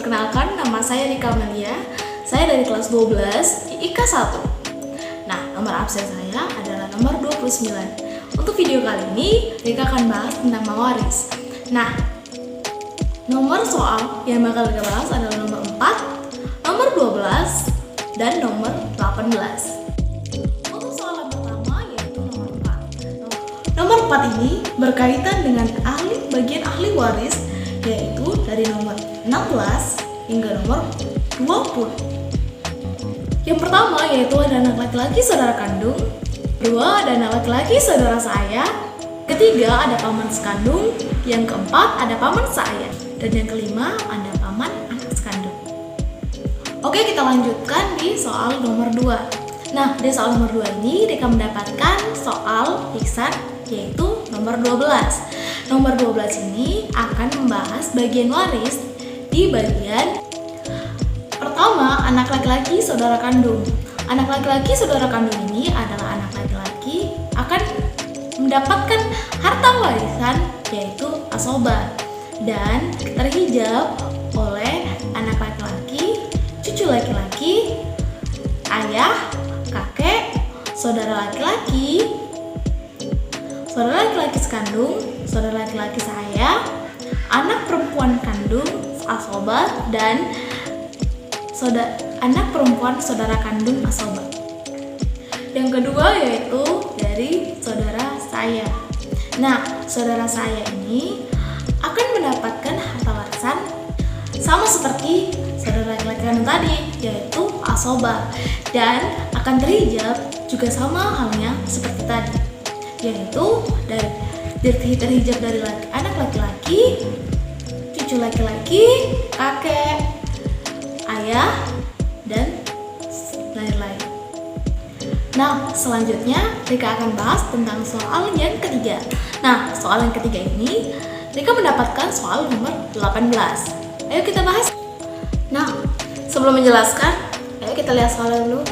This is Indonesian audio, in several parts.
Perkenalkan, nama saya Rika Amelia. Saya dari kelas 12 IK 1. Nah, nomor absen saya adalah nomor 29. Untuk video kali ini, Rika akan bahas tentang mawaris. Nah, nomor soal yang bakal Rika bahas adalah nomor 4, nomor 12, dan nomor 18. Untuk soal yang pertama yaitu nomor 4. Nomor 4 ini berkaitan dengan bagian ahli waris, yaitu dari nomor 16 hingga nomor 20. Yang pertama yaitu ada anak laki-laki saudara kandung, kedua ada anak laki-laki saudara saya, ketiga ada paman sekandung, yang keempat ada paman saya, dan yang kelima ada paman anak sekandung. Oke, kita lanjutkan di soal nomor 2. Nah, di soal nomor 2 ini Rika mendapatkan soal lisan yaitu nomor 12. Nomor 12 ini akan membahas bagian waris di bagian pertama, anak laki-laki saudara kandung. Anak laki-laki saudara kandung ini adalah anak laki-laki akan mendapatkan harta warisan yaitu asoba dan terhijab oleh anak laki-laki, cucu laki-laki, ayah, kakek, saudara laki-laki sekandung, saudara laki-laki saya, anak perempuan kandung asoba, dan anak perempuan saudara kandung asoba. Yang kedua yaitu dari saudara saya. Nah, saudara saya ini akan mendapatkan harta warisan sama seperti saudara laki-laki kandung tadi, yaitu asoba, dan akan terhijab juga sama halnya seperti tadi, yaitu terhijab dari anak laki-laki, cucu laki-laki, kakek, ayah, dan lain-lain. Nah, selanjutnya Rika akan bahas tentang soal yang ketiga. Nah, soal yang ketiga ini Rika mendapatkan soal nomor 18. Ayo kita bahas. Nah, sebelum menjelaskan, ayo kita lihat soalnya dulu.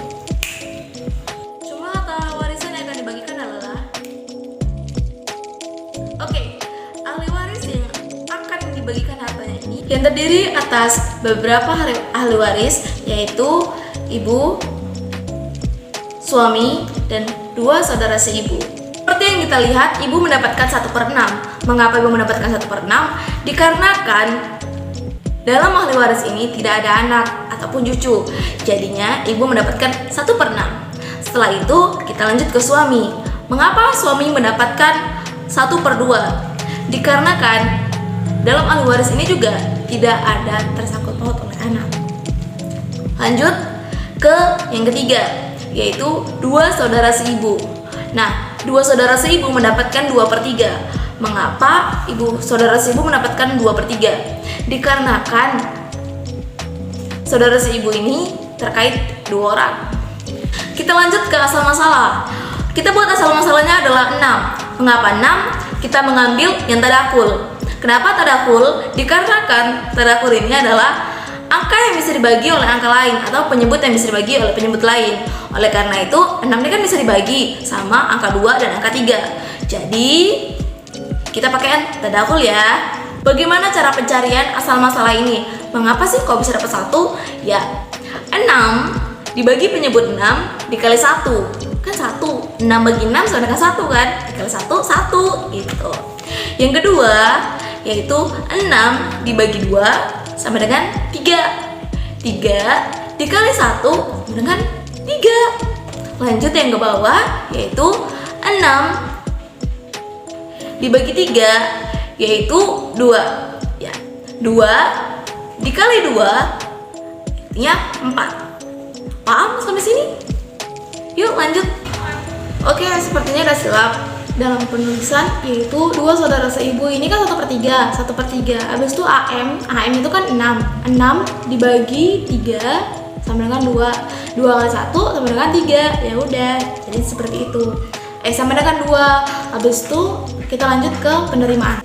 Jumlah harta warisan yang akan dibagikan adalah ahli waris yang akan dibagikan hartanya ini yang terdiri atas beberapa ahli waris, yaitu ibu, suami, dan 2 saudara seibu. Seperti yang kita lihat, ibu mendapatkan 1/6. Mengapa ibu mendapatkan 1/6? Dikarenakan dalam ahli waris ini tidak ada anak ataupun cucu, jadinya ibu mendapatkan 1/6. Setelah itu kita lanjut ke suami. Mengapa suami mendapatkan 1/2? Dikarenakan dalam ahli waris ini juga tidak ada tersangkut paut oleh anak. Lanjut ke yang ketiga, yaitu 2 saudara seibu. Nah, 2 saudara seibu mendapatkan 2/3. Mengapa saudara seibu mendapatkan 2/3? Dikarenakan saudara seibu ini terkait 2 orang. Kita lanjut ke asal masalah. Kita buat asal masalahnya adalah 6. Mengapa 6? Kita mengambil yang tadakul. Kenapa tadakul? Dikarenakan tadakul ini adalah angka yang bisa dibagi oleh angka lain atau penyebut yang bisa dibagi oleh penyebut lain. Oleh karena itu, 6 ini kan bisa dibagi sama angka 2 dan angka 3. Jadi, kita pakai tadakul ya. Bagaimana cara pencarian asal masalah ini? Mengapa sih kok bisa dapat 1? Ya, 6 dibagi penyebut 6 dikali 1. Kan 1. 6 bagi 6 sama dengan 1 kan? Dikali 1, 1 gitu. Yang kedua, yaitu 6 dibagi 2 sama dengan 3. 3 dikali 1 sama dengan 3. Lanjut yang ke bawah, yaitu 6 dibagi 3 yaitu 2. Ya, 2 dikali 2 artinya 4. Paham sampai sini? Yuk lanjut. Oke, sepertinya udah silap dalam penulisan, yaitu 2 saudara seibu ini kan 1/3. Habis itu AM itu kan 6. 6 dibagi 3 sama dengan 2. 2 kali 1 sama dengan 3. Ya udah, jadi seperti itu. Sama dengan 2. Habis itu kita lanjut ke penerimaan.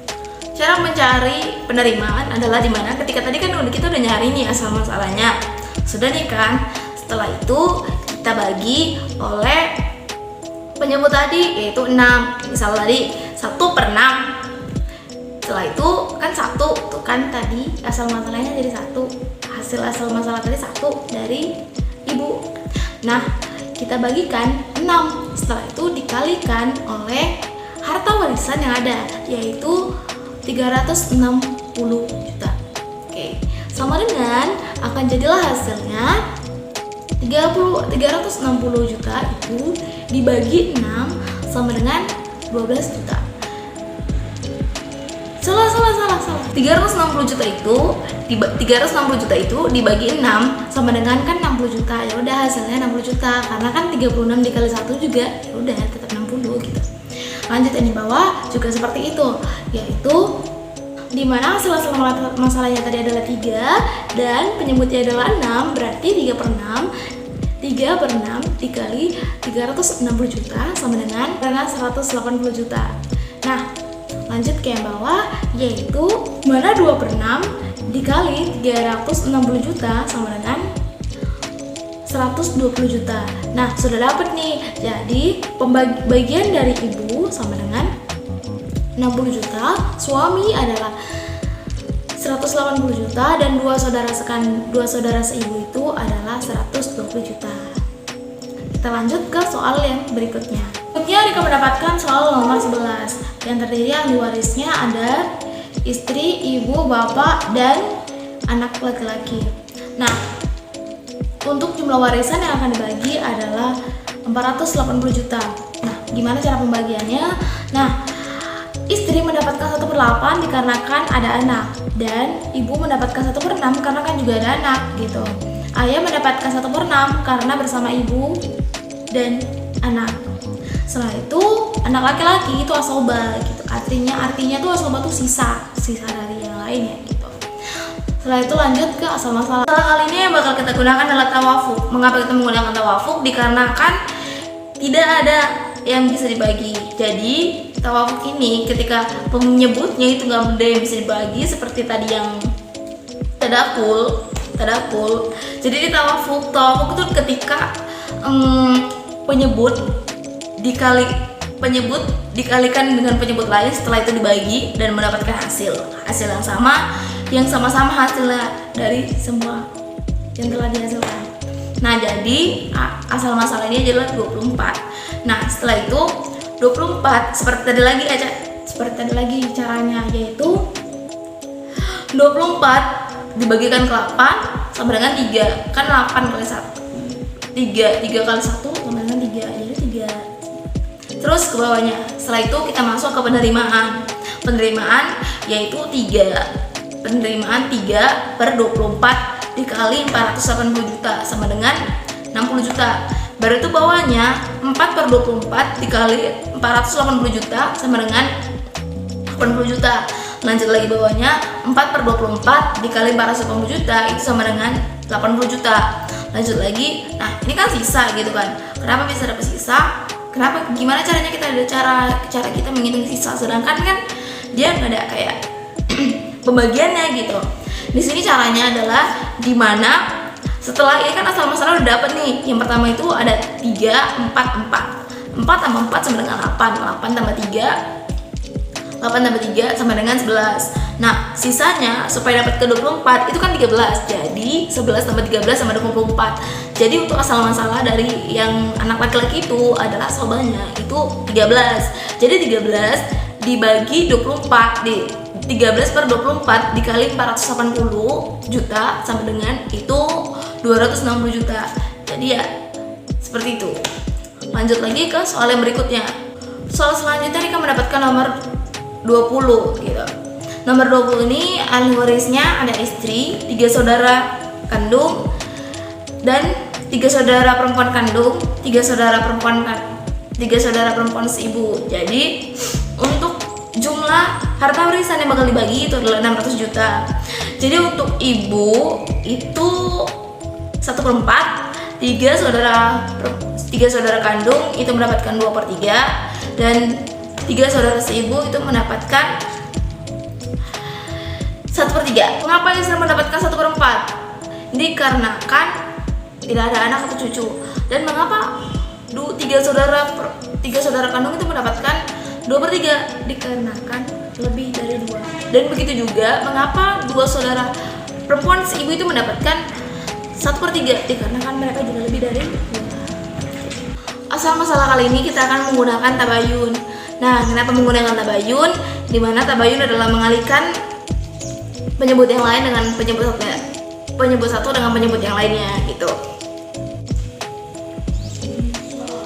Cara mencari penerimaan adalah dimana ketika tadi kan kita udah nyari nih asal masalahnya. Sudah nih kan. Setelah itu kita bagi oleh penyebut tadi, yaitu 6. Misal tadi 1/6 Setelah itu kan 1 tuh kan tadi asal masalahnya jadi 1. Hasil asal masalah tadi 1 dari ibu. Nah, kita bagikan 6. Setelah itu dikalikan oleh harta warisan yang ada, yaitu 360 juta. Oke, sama dengan akan jadilah hasilnya 360 juta itu dibagi 6 sama dengan 12 juta. Salah. 360 juta itu 360 juta itu dibagi 6 sama dengan kan 60 juta. Ya udah hasilnya 60 juta karena kan 36 dikali 1 juga ya udah tetap 60 gitu. Lanjut yang di bawah juga seperti itu, yaitu dimana hasil masalahnya tadi adalah 3 dan penyebutnya adalah 6, berarti 3 per 6 dikali 360 juta sama dengan 180 juta. Nah, lanjut ke yang bawah, yaitu mana 2 per 6 dikali 360 juta sama dengan 120 juta. Nah, sudah dapat nih. Jadi, pembagian dari ibu sama dengan 60 juta, suami adalah 180 juta dan dua saudara seibu itu adalah 120 juta. Kita lanjut ke soal yang berikutnya. Berikutnya Rika mendapatkan soal nomor 11 yang terdiri yang diwarisnya ada istri, ibu, bapak, dan anak laki-laki. Nah, untuk jumlah warisan yang akan dibagi adalah 480 juta. Nah, gimana cara pembagiannya? Nah, istri mendapatkan 1/8 dikarenakan ada anak, dan ibu mendapatkan 1/6 karena kan juga ada anak gitu. Ayah mendapatkan 1/6 karena bersama ibu dan anak. Setelah itu anak laki-laki itu asoba gitu. Artinya tuh asoba tuh sisa dari yang lainnya gitu. Setelah itu lanjut ke asal masalah. Kali ini yang bakal kita gunakan adalah tawafuk. Mengapa kita menggunakan tawafuk? Dikarenakan tidak ada yang bisa dibagi. Jadi tawafuk ini ketika penyebutnya itu nggak ada yang bisa dibagi seperti tadi yang tadakul. Jadi di tawafuk itu ketika penyebut dikalikan dengan penyebut lain, setelah itu dibagi dan mendapatkan hasil yang sama-sama hasilnya dari semua yang telah dihasilkan. Nah, jadi asal masalah ini adalah 24. Nah, setelah itu 24 seperti tadi lagi caranya, yaitu 24 dibagikan ke 8 sama dengan 3. Kan 8 kali 1 3 kali 1 sama dengan 3, jadi 3. Terus ke bawahnya. Setelah itu kita masuk ke penerimaan yaitu 3 per 24 dikali 480 juta sama dengan 60 juta. Baru itu bawahnya 4 per 24 dikali 480 juta sama dengan 80 juta. Lanjut lagi bawahnya 4 per 24 dikali 480 juta itu sama dengan 80 juta. Lanjut lagi, nah ini kan sisa gitu kan. Kenapa bisa dapat sisa? Gimana caranya kita ada cara kita menghitung sisa, sedangkan kan dia nggak ada kayak pembagiannya gitu. Di sini caranya adalah dimana setelah ini kan asal masalah udah dapat nih. Yang pertama itu ada 3, 4 tambah 4 sama dengan 8 tambah 3 sama dengan 11. Nah, sisanya supaya dapat ke 24 itu kan 13. Jadi 11 tambah 13 sama 24. Jadi untuk asal masalah dari yang anak laki-laki itu adalah asobanya itu 13. Jadi 13 dibagi 24 di 13 per 24 dikali 480 juta sama dengan itu 260 juta. Jadi ya seperti itu. Lanjut lagi ke soal yang berikutnya. Soal selanjutnya Rika mendapatkan nomor 20 gitu. Nomor 20 ini ahli warisnya ada istri, 3 saudara kandung dan 3 saudara perempuan kandung, 3 saudara perempuan seibu. Jadi untuk jumlah harta warisan yang bakal dibagi itu adalah 600 juta. Jadi untuk ibu itu 1/4, 3 saudara kandung itu mendapatkan 2/3 dan 3 saudara seibu itu mendapatkan 1/3. Mengapa istri mendapatkan 1/4? Dikarenakan tidak ada anak atau cucu. Dan mengapa 3 saudara kandung itu mendapatkan 2/3? Dikarenakan lebih dari 2. Dan begitu juga mengapa 2 saudara perempuan seibu itu mendapatkan 1/3, dikarenakan mereka juga lebih dari 2. Asal masalah kali ini kita akan menggunakan tabayun. Nah, kenapa menggunakan tabayun? Dimana tabayun adalah mengalihkan penyebut yang lain dengan penyebut satu dengan penyebut yang lainnya gitu.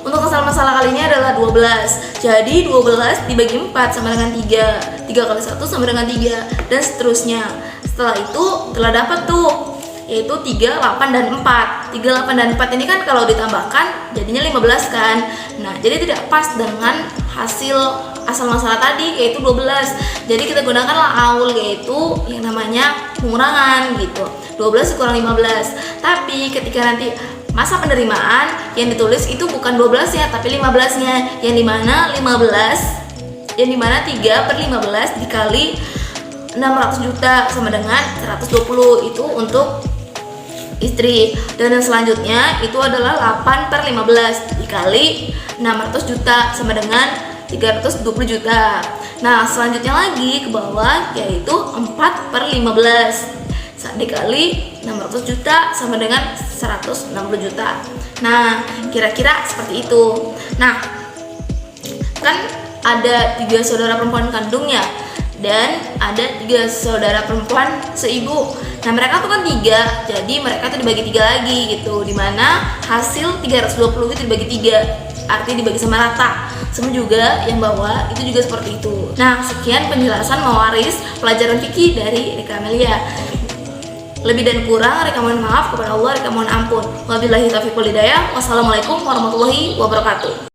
Untuk asal masalah kali ini adalah 12. Jadi 12 dibagi 4 sama dengan 3. 3 kali 1 sama dengan 3 dan seterusnya. Setelah itu telah dapat tuh, yaitu 3, 8, dan 4. 3, 8, dan 4 ini kan kalau ditambahkan jadinya 15 kan. Nah, jadi tidak pas dengan hasil asal masalah tadi, yaitu 12. Jadi kita gunakanlah aul, yaitu yang namanya pengurangan gitu. 12 dikurang 15. Tapi ketika nanti masa penerimaan yang ditulis itu bukan 12 ya, tapi 15-nya. Yang dimana 3/15 dikali 600 juta sama dengan 120, itu untuk istri. Dan yang selanjutnya itu adalah 8/15 dikali 600 juta sama dengan 320 juta. Nah, selanjutnya lagi ke bawah yaitu 4/15 dikali 600 juta sama dengan 160 juta. Nah, kira-kira seperti itu. Nah, kan ada 3 saudara perempuan kandung ya, dan ada 3 saudara perempuan seibu. Nah, mereka tuh kan 3, jadi mereka tuh dibagi 3 lagi gitu, dimana hasil 320 itu dibagi 3, artinya dibagi sama rata. Sama juga yang bawah itu juga seperti itu. Nah, sekian penjelasan mewaris pelajaran fikih dari Rika Amelia. Lebih dan kurang Rika mohon maaf, kepada Allah Rika mohon ampun. Wabillahi taufiq wal hidayah. Wassalamualaikum warahmatullahi wabarakatuh.